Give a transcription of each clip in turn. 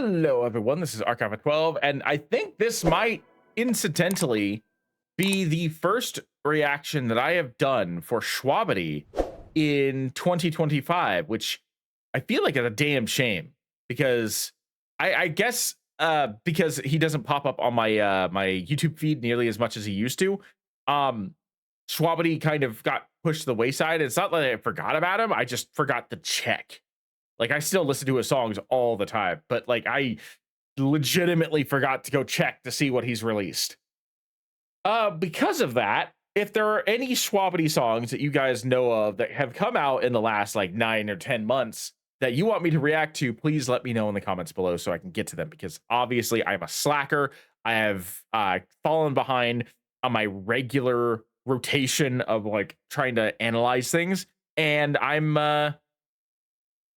Hello, everyone. This is Archive 12, and I think this might incidentally be the first reaction that I have done for Shwabadi in 2025, which I feel like is a damn shame because I guess because he doesn't pop up on my my YouTube feed nearly as much as he used to. Um, Shwabadi kind of got pushed to the wayside. It's not that I forgot about him; I just forgot to check. Like, I still listen to his songs all the time, but like I legitimately forgot to go check to see what he's released. Because of that, if there are any Shwabadi songs that you guys know of that have come out in the last like 9 or 10 months that you want me to react to, please let me know in the comments below so I can get to them, because obviously I'm a slacker. I have fallen behind on my regular rotation of like trying to analyze things, and I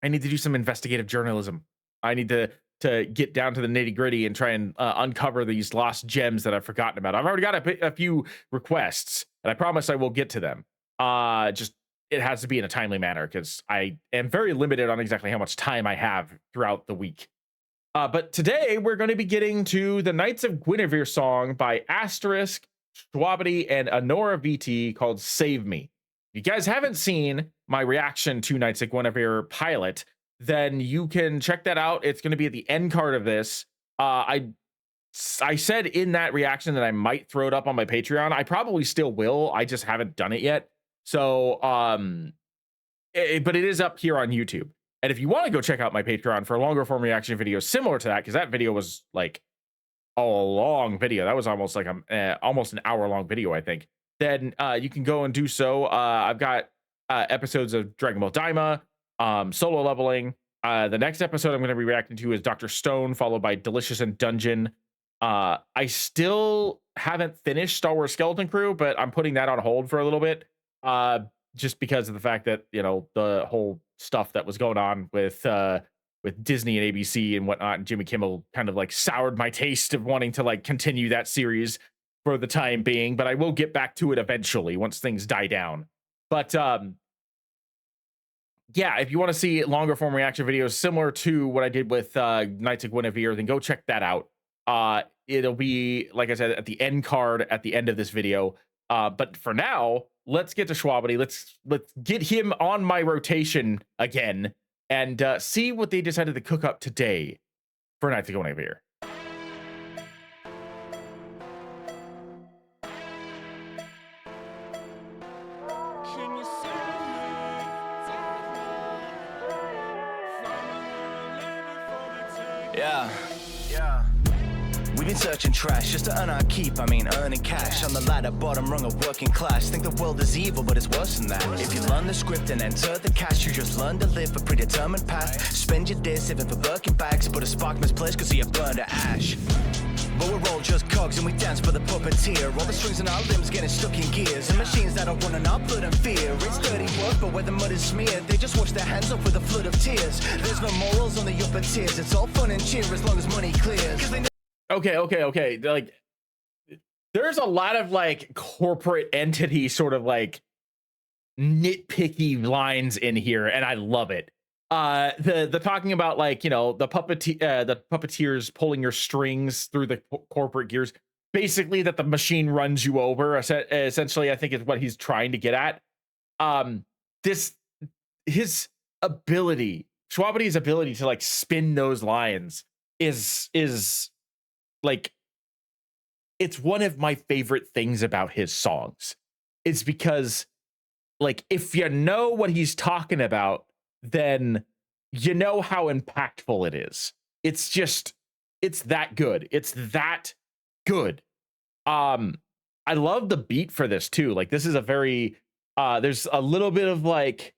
need to do some investigative journalism. I need to get down to the nitty gritty and try and uncover these lost gems that I've forgotten about. I've already got a few requests, and I promise I will get to them. Just it has to be in a timely manner because I am very limited on exactly how much time I have throughout the week. But today we're going to be getting to the Knights of Guinevere song by ASTRSK, Shwabadi, and anoravt called "Save Me." If you guys haven't seen my reaction to Knights of Guinevere pilot, then you can check that out. It's going to be at the end card of this. I said in that reaction that I might throw it up on my Patreon. I probably still will. I just haven't done it yet. So, but it is up here on YouTube. And if you want to go check out my Patreon for longer form reaction videos similar to that, because that video was like a long video. That was almost like almost an hour-long video, I think. Then you can go and do so. I've got episodes of Dragon Ball Daima, solo leveling. The next episode I'm going to be reacting to is Dr. Stone, followed by Delicious and Dungeon. I still haven't finished Star Wars Skeleton Crew, but I'm putting that on hold for a little bit, just because of the fact that, you know, the whole stuff that was going on with Disney and ABC and whatnot, and Jimmy Kimmel kind of like soured my taste of wanting to like continue that series for the time being. But I will get back to it eventually once things die down. But yeah, if you want to see longer form reaction videos similar to what I did with Knights of Guinevere, then go check that out. It'll be, like I said, at the end card at the end of this video. But for now, let's get to Shwabadi. Let's get him on my rotation again and see what they decided to cook up today for Knights of Guinevere. Yeah. We've been searching trash just to earn our keep. I mean, earning cash on the ladder, bottom rung of working class. Think the world is evil, but it's worse than that. If you learn the script and enter the cash, you just learn to live a predetermined path. Spend your days saving for Birkin bags, but a spark misplaced cause you burn to ash. But we're all just cogs and we dance for the puppeteer. All the strings in our limbs getting stuck in gears, and machines that are running our blood and fear. It's dirty work, but where the mud is smeared, they just wash their hands off with a flood of tears. There's no morals on the upper tiers. It's all fun and cheer as long as money clears. Okay. Like, there's a lot of like corporate entity sort of like nitpicky lines in here, and I love it. The talking about, like, you know, the puppeteers pulling your strings through the corporate gears, basically that the machine runs you over. Essentially, I think is what he's trying to get at. His ability, Shwabadi's ability to like spin those lines is like, it's one of my favorite things about his songs. It's because, like, if you know what he's talking about, then you know how impactful it is. It's just, it's that good. It's that good. I love the beat for this too. Like, this is a very there's a little bit of like,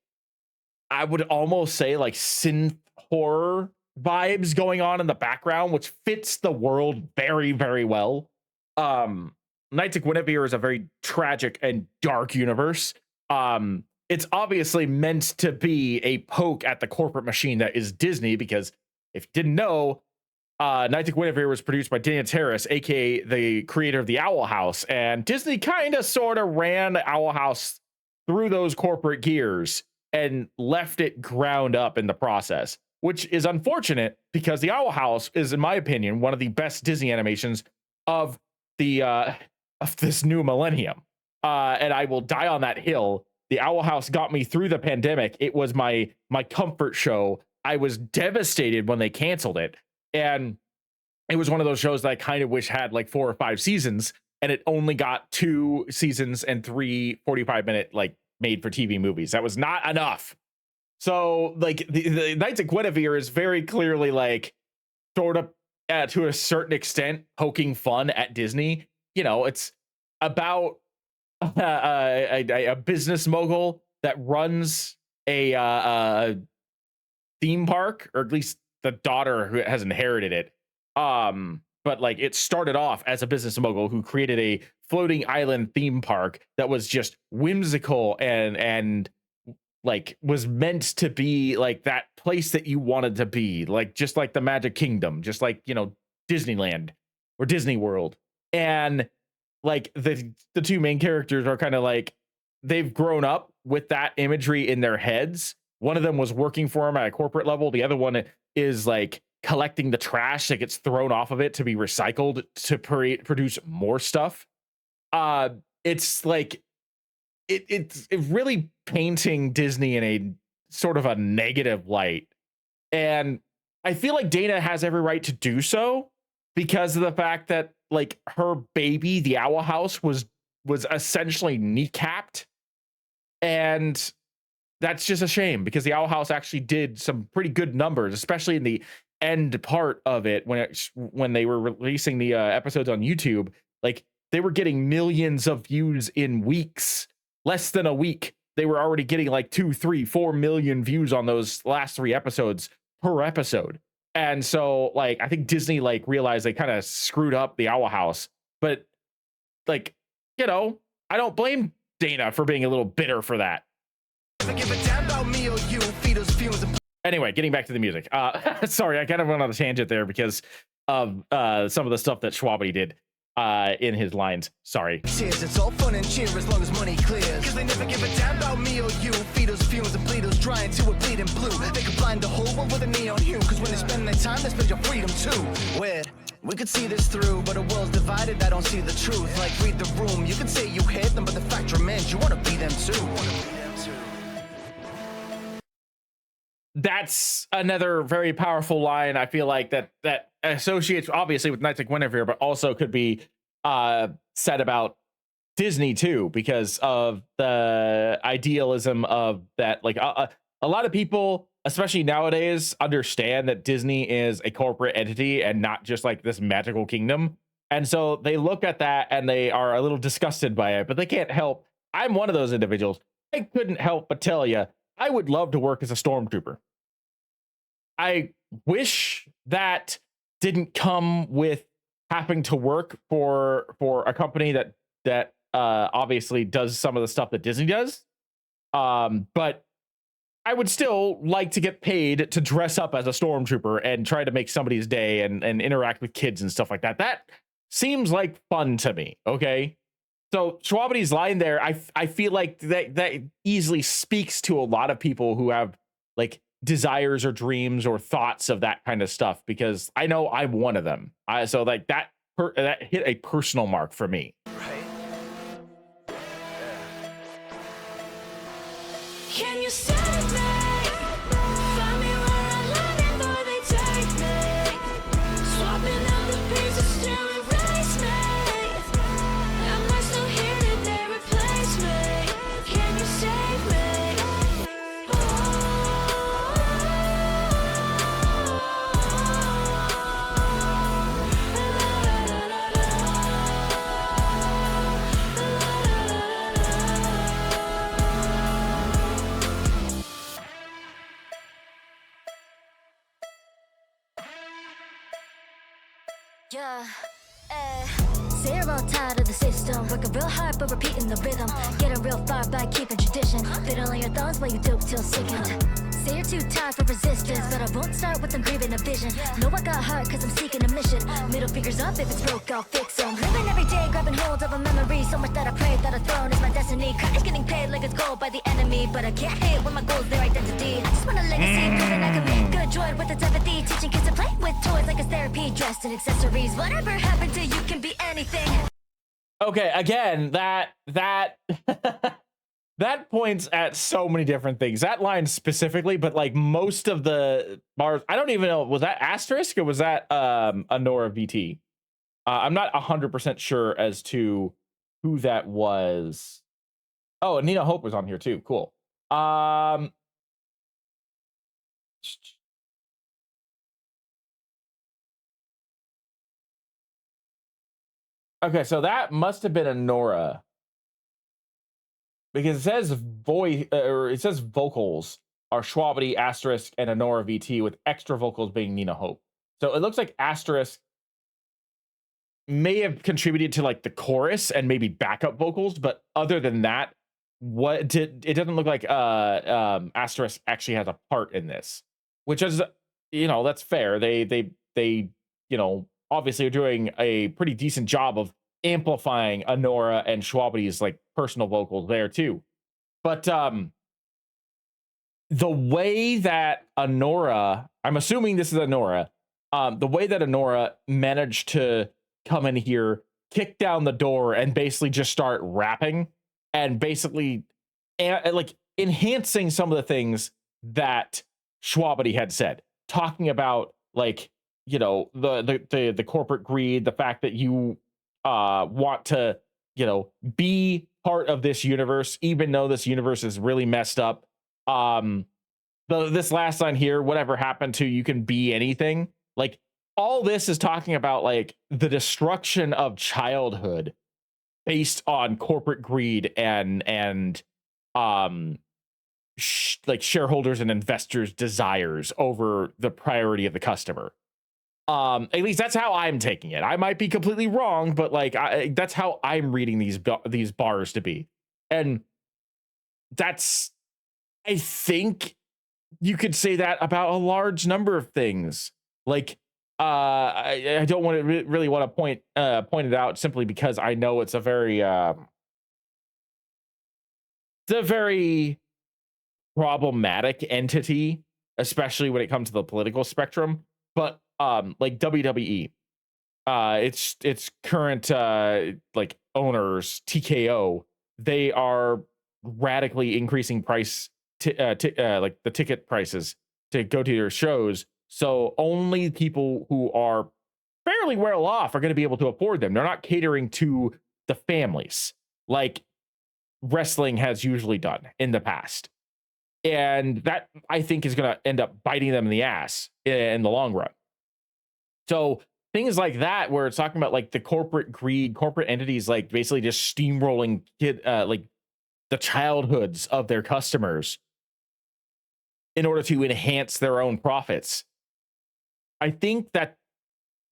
I would almost say like synth horror vibes going on in the background, which fits the world very, very well. Knights of Guinevere is a very tragic and dark universe. It's obviously meant to be a poke at the corporate machine that is Disney, because if you didn't know, Knights of Guinevere was produced by Daniel Terrace, aka the creator of the Owl House, and Disney kind of sort of ran the Owl House through those corporate gears and left it ground up in the process. which is unfortunate because the Owl House is, in my opinion, one of the best Disney animations of the of this new millennium. And I will die on that hill. The Owl House got me through the pandemic. It was my comfort show. I was devastated when they canceled it, and it was one of those shows that I kind of wish had like 4 or 5 seasons, and it only got 2 seasons and 3 45-minute like made for TV movies. That was not enough. So like the Knights of Guinevere is very clearly like sort of to a certain extent poking fun at Disney. You know, it's about a business mogul that runs a theme park, or at least the daughter who has inherited it. But like it started off as a business mogul who created a floating island theme park that was just whimsical and like was meant to be like that place that you wanted to be, like just like the Magic Kingdom, just like, you know, Disneyland or Disney World. And like the 2 main characters are kind of like they've grown up with that imagery in their heads. One of them was working for them at a corporate level. The other one is like collecting the trash that gets thrown off of it to be recycled to produce more stuff. It's like it's really painting Disney in a sort of a negative light. And I feel like Dana has every right to do so because of the fact that like her baby, the Owl House, was essentially kneecapped. And that's just a shame because the Owl House actually did some pretty good numbers, especially in the end part of it when they were releasing the episodes on YouTube. Like they were getting millions of views in weeks. Less than a week, they were already getting like 2, 3, 4 million views on those last 3 episodes per episode. And so like I think Disney like realized they kind of screwed up the Owl House. But like, you know, I don't blame Dana for being a little bitter for that. Anyway, getting back to the music. Sorry, I kind of went on a tangent there because of some of the stuff that Shwabadi did in his lines. Sorry. It's all fun and cheer as long as money clears. Cause they never give a damn about me or you. Feed us fumes and bleed us dry until we're bleeding blue. They could blind the whole world with a neon hue. Cause when they spend their time, they spend your freedom too. Weird. We could see this through, but a world's divided, I don't see the truth. Like read the room, you can say you hate them, but the fact remains you wanna be them too. That's another very powerful line. I feel like that associates obviously with Knights of Guinevere, but also could be said about Disney too, because of the idealism of that. Like a lot of people, especially nowadays, understand that Disney is a corporate entity and not just like this magical kingdom. And so they look at that and they are a little disgusted by it, but they can't help. I'm one of those individuals. I couldn't help but tell you, I would love to work as a stormtrooper. I wish that didn't come with having to work for a company that obviously does some of the stuff that Disney does. But I would still like to get paid to dress up as a stormtrooper and try to make somebody's day and interact with kids and stuff like that. That seems like fun to me. Okay. So Shwabadi's line there, I feel like that easily speaks to a lot of people who have like desires or dreams or thoughts of that kind of stuff, because I know I'm one of them. So like that hit a personal mark for me. Right. Can you save me? Find me where I land before they take me. Swapping out the pieces, still erase me. Am I still here? Did they replace me? Can you save me? Yeah, zero tired of the system. Working real hard but repeating the rhythm. Getting real far by keeping tradition. Fiddle on your thumbs while you dope till sickened. Say you're too tired for resistance, but I won't start with them grieving a vision. Know I got heart cause I'm seeking a mission. Middle fingers up, if it's broke I'll fix them. Living every day, grabbing hold of a memory. So much that I pray that a throne is my destiny. destiny. Crackers getting paid like it's gold by the enemy, but I can't hate when my goals their identity. I just want a legacy, proving I can make good droid with its empathy, teaching kids to play with toys like it's therapy, dressed in accessories. Whatever happened to you can be anything. Okay, again, that that points at so many different things. That line specifically, but like most of the bars, I don't even know, was that Asterisk or was that anoravt? I'm not 100% sure as to who that was. Oh, and Nina Hope was on here too. Cool. Okay, so that must have been Anora. Because it says voice, or it says vocals are Shwabadi, Asterisk, and anoravt, with extra vocals being Nina Hope. So it looks like Asterisk may have contributed to like the chorus and maybe backup vocals, but other than that, it doesn't look like Asterisk actually has a part in this, which is, that's fair. They obviously are doing a pretty decent job of amplifying Anora and Shwabadi's like personal vocals there too. But the way that Anora, I'm assuming this is Anora, the way that Anora managed to come in here, kick down the door, and basically just start rapping and basically like enhancing some of the things that Shwabadi had said, talking about like, the corporate greed, the fact that you want to, be part of this universe, even though this universe is really messed up. This last line here, whatever happened to you can be anything. Like all this is talking about like the destruction of childhood based on corporate greed and like shareholders and investors' desires over the priority of the customer. At least that's how I'm taking it. I might be completely wrong, but like that's how I'm reading these bars to be. And that's, I think you could say that about a large number of things. Like I don't want to really want to point it out simply because I know it's a very problematic entity, especially when it comes to the political spectrum. But like WWE, its current like owners, TKO, they are radically increasing price like the ticket prices to go to their shows. So only people who are fairly well off are going to be able to afford them. They're not catering to the families like wrestling has usually done in the past. And that, I think, is going to end up biting them in the ass in the long run. So things like that, where it's talking about like the corporate greed, corporate entities, like basically just steamrolling like the childhoods of their customers in order to enhance their own profits. I think that,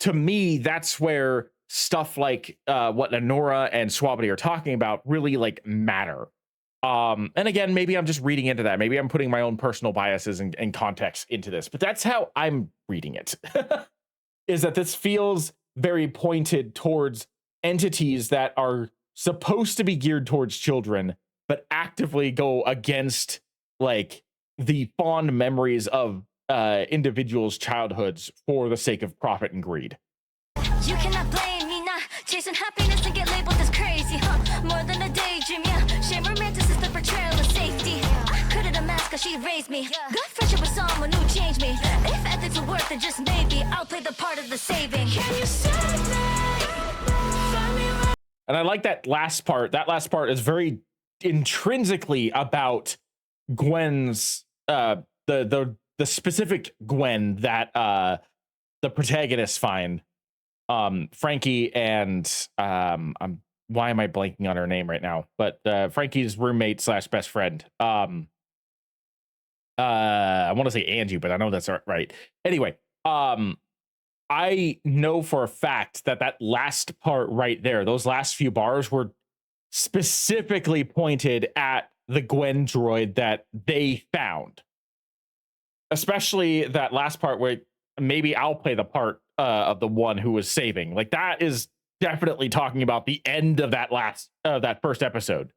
to me, that's where stuff like what Anora and Shwabadi are talking about really like matter. And again, maybe I'm just reading into that. Maybe I'm putting my own personal biases and context into this, but that's how I'm reading it. Is that this feels very pointed towards entities that are supposed to be geared towards children, but actively go against like the fond memories of individuals' childhoods for the sake of profit and greed. You cannot blame me, nah. Chasing happiness and get labeled as crazy, huh? More than a daydream, yeah. Shame romanticist, the portrayal of safety. I couldn't amass cause she raised me. Good friendship with someone who changed me. If ethics were worth it, just maybe I'll play the part of the saving. Can you save me? And I like that last part. That last part is very intrinsically about Gwen's the specific Gwen that the protagonists find. Frankie and why am I blanking on her name right now? But Frankie's roommate / best friend. I want to say Angie, but I know that's right. Anyway, I know for a fact that last part right there, those last few bars were specifically pointed at the Gwen droid that they found. Especially that last part where maybe I'll play the part of the one who was saving. Like that is definitely talking about the end of that first episode.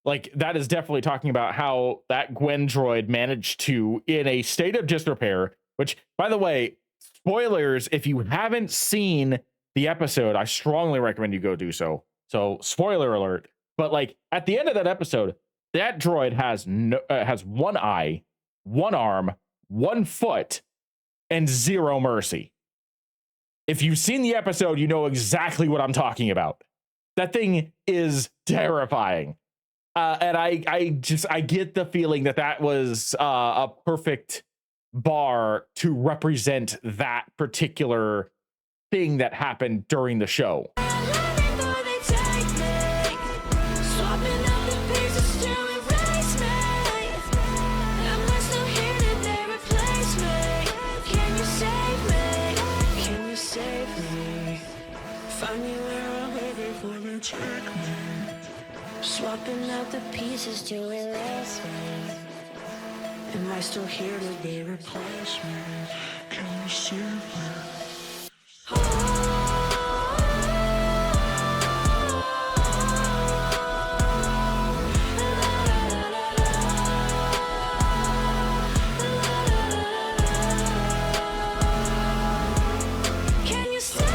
like that is definitely talking about how that Gwen droid managed to, in a state of disrepair, which, by the way, spoilers, if you haven't seen the episode, I strongly recommend you go do so. So, spoiler alert. But like at the end of that episode, that droid has has one eye, one arm, one foot, and zero mercy. If you've seen the episode, you know exactly what I'm talking about. That thing is terrifying. And I get the feeling that that was a perfect bar to represent that particular thing that happened during the show. Swapping out the pieces to erase me. Am I still here? Did they replace me? Can you see me? Can you save me? Find me where I left before they take me. Swapping out the pieces to erase me. Am I still here? Did they replace me? Can you save me? Can you save me?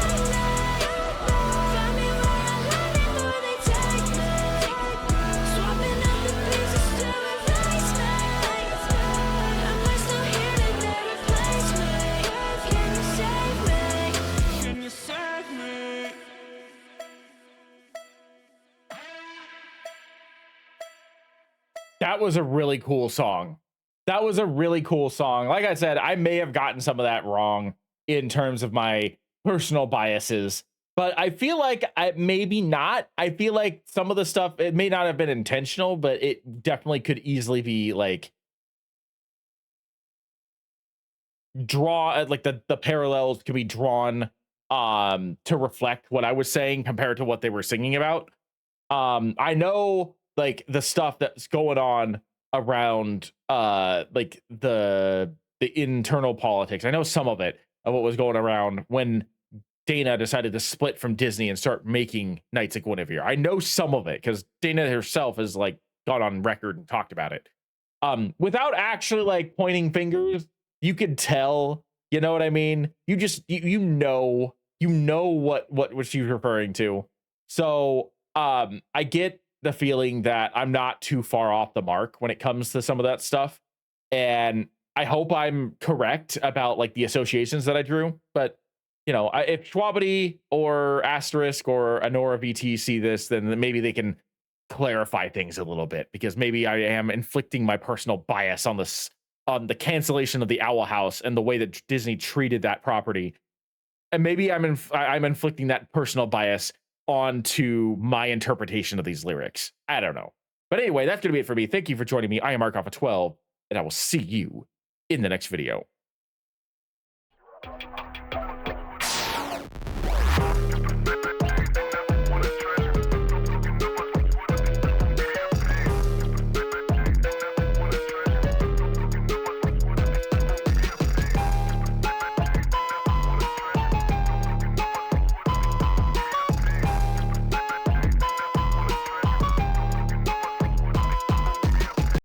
That was a really cool song. That was a really cool song. Like I said, I may have gotten some of that wrong in terms of my personal biases, but I feel like maybe not. I feel like some of the stuff, it may not have been intentional, but it definitely could easily be like like the parallels could be drawn to reflect what I was saying compared to what they were singing about. I know like the stuff that's going on around like the internal politics. I know some of it, of what was going around when Dana decided to split from Disney and start making Knights of Guinevere. I know some of it because Dana herself has like gone on record and talked about it. Without actually like pointing fingers, you could tell, you know what I mean? You just you know what she's referring to. So I get the feeling that I'm not too far off the mark when it comes to some of that stuff. And I hope I'm correct about like the associations that I drew. But you know, if Shwabadi or Asterisk or anoravt see this, then maybe they can clarify things a little bit, because maybe I am inflicting my personal bias on this, on the cancellation of the Owl House and the way that Disney treated that property. And maybe I'm inflicting that personal bias onto my interpretation of these lyrics. I don't know. But anyway, that's going to be it for me. Thank you for joining me. I am Markov 12, and I will see you in the next video.